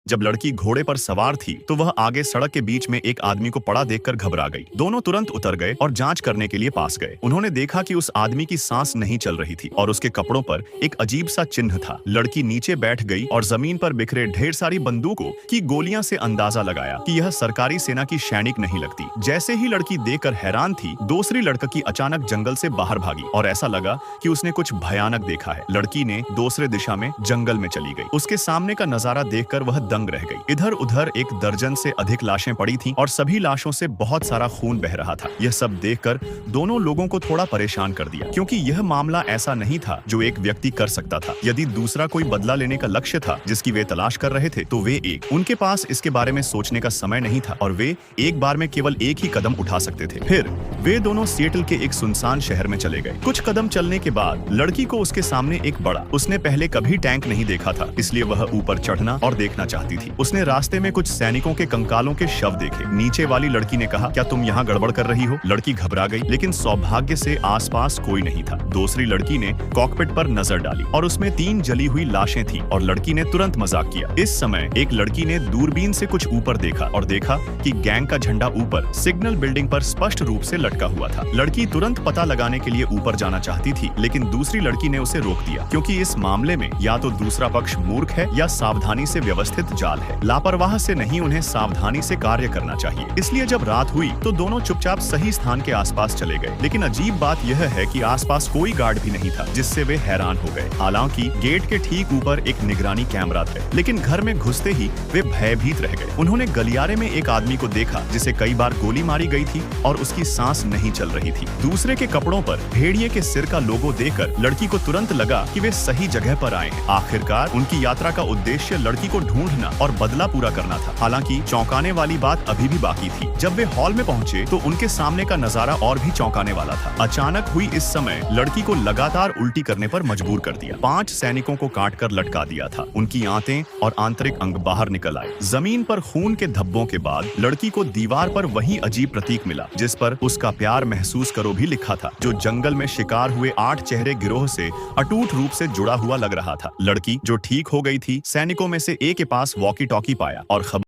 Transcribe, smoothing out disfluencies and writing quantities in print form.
जब लड़की घोड़े पर सवार थी तो वह आगे सड़क के बीच में एक आदमी को पड़ा देखकर घबरा गई। दोनों तुरंत उतर गए और जांच करने के लिए पास गए। उन्होंने देखा कि उस आदमी की सांस नहीं चल रही थी और उसके कपड़ों पर एक अजीब सा चिन्ह था। लड़की नीचे बैठ गई और जमीन पर बिखरे ढेर सारी बंदूकों की गोलियां से अंदाजा लगाया कि यह सरकारी सेना की सैनिक नहीं लगती। जैसे ही लड़की देखकर हैरान थी, दूसरी लड़की अचानक जंगल से बाहर भागी और ऐसा लगा कि उसने कुछ भयानक देखा है। लड़की ने दूसरे दिशा में जंगल में चली गई। उसके सामने का नजारा देखकर वह दंग रह गई। इधर उधर एक दर्जन से अधिक लाशें पड़ी थीं और सभी लाशों से बहुत सारा खून बह रहा था। यह सब देखकर दोनों लोगों को थोड़ा परेशान कर दिया, क्योंकि यह मामला ऐसा नहीं था जो एक व्यक्ति कर सकता था। यदि दूसरा कोई बदला लेने का लक्ष्य था जिसकी वे तलाश कर रहे थे, तो वे उनके पास इसके बारे में सोचने का समय नहीं था और वे एक बार में केवल एक ही कदम उठा सकते थे। फिर वे दोनों सिएटल के एक सुनसान शहर में चले गए। कुछ कदम चलने के बाद लड़की को उसके सामने एक बड़ा, उसने पहले कभी टैंक नहीं देखा था, इसलिए वह ऊपर चढ़ना और देखना चाहती थी। उसने रास्ते में कुछ सैनिकों के कंकालों के शव देखे। नीचे वाली लड़की ने कहा, क्या तुम यहाँ गड़बड़ कर रही हो? लड़की घबरा गई, लेकिन सौभाग्य से आसपास कोई नहीं था। दूसरी लड़की ने कॉकपिट पर नजर डाली और उसमें 3 जली हुई लाशें थीं और लड़की ने तुरंत मजाक किया। इस समय एक लड़की ने दूरबीन से कुछ ऊपर देखा और देखा कि गैंग का झंडा ऊपर सिग्नल बिल्डिंग पर स्पष्ट रूप से लटका हुआ था। लड़की तुरंत पता लगाने के लिए ऊपर जाना चाहती थी, लेकिन दूसरी लड़की ने उसे रोक दिया, क्योंकि इस मामले में या तो दूसरा पक्ष मूर्ख है या सावधानी से व्यवस्थित जाल है। लापरवाह से नहीं, उन्हें सावधानी से कार्य करना चाहिए। इसलिए जब रात हुई तो दोनों चुपचाप सही स्थान के आसपास चले गए। लेकिन अजीब बात यह है कि आसपास कोई गार्ड भी नहीं था, जिससे वे हैरान हो गए। हालांकि गेट के ठीक ऊपर एक निगरानी कैमरा था, लेकिन घर में घुसते ही वे भयभीत रह गए। उन्होंने गलियारे में एक आदमी को देखा जिसे कई बार गोली मारी गई थी और उसकी सांस नहीं चल रही थी। दूसरे के कपड़ों पर भेड़िए के सिर का लोगो देखकर लड़की को तुरंत लगा कि वे सही जगह पर आए हैं। आखिरकार उनकी यात्रा का उद्देश्य लड़की को ढूंढना और बदला पूरा करना था। हालांकि चौंकाने वाली बात अभी भी बाकी थी। जब वे हॉल में पहुंचे तो उनके सामने का नजारा और भी चौंकाने वाला था। अचानक हुई इस समय लड़की को लगातार उल्टी करने पर मजबूर कर दिया। 5 सैनिकों को काटकर लटका दिया था। उनकी आंतें और आंतरिक अंग बाहर निकल आए। जमीन पर खून के धब्बों के बाद लड़की को दीवार पर वही अजीब प्रतीक मिला जिस पर उसका प्यार महसूस करो भी लिखा था, जो जंगल में शिकार हुए 8 चेहरे गिरोह से अटूट रूप से जुड़ा हुआ लग रहा था। लड़की जो ठीक हो गई थी, सैनिकों में से एक के पास वॉकी टॉकी पाया और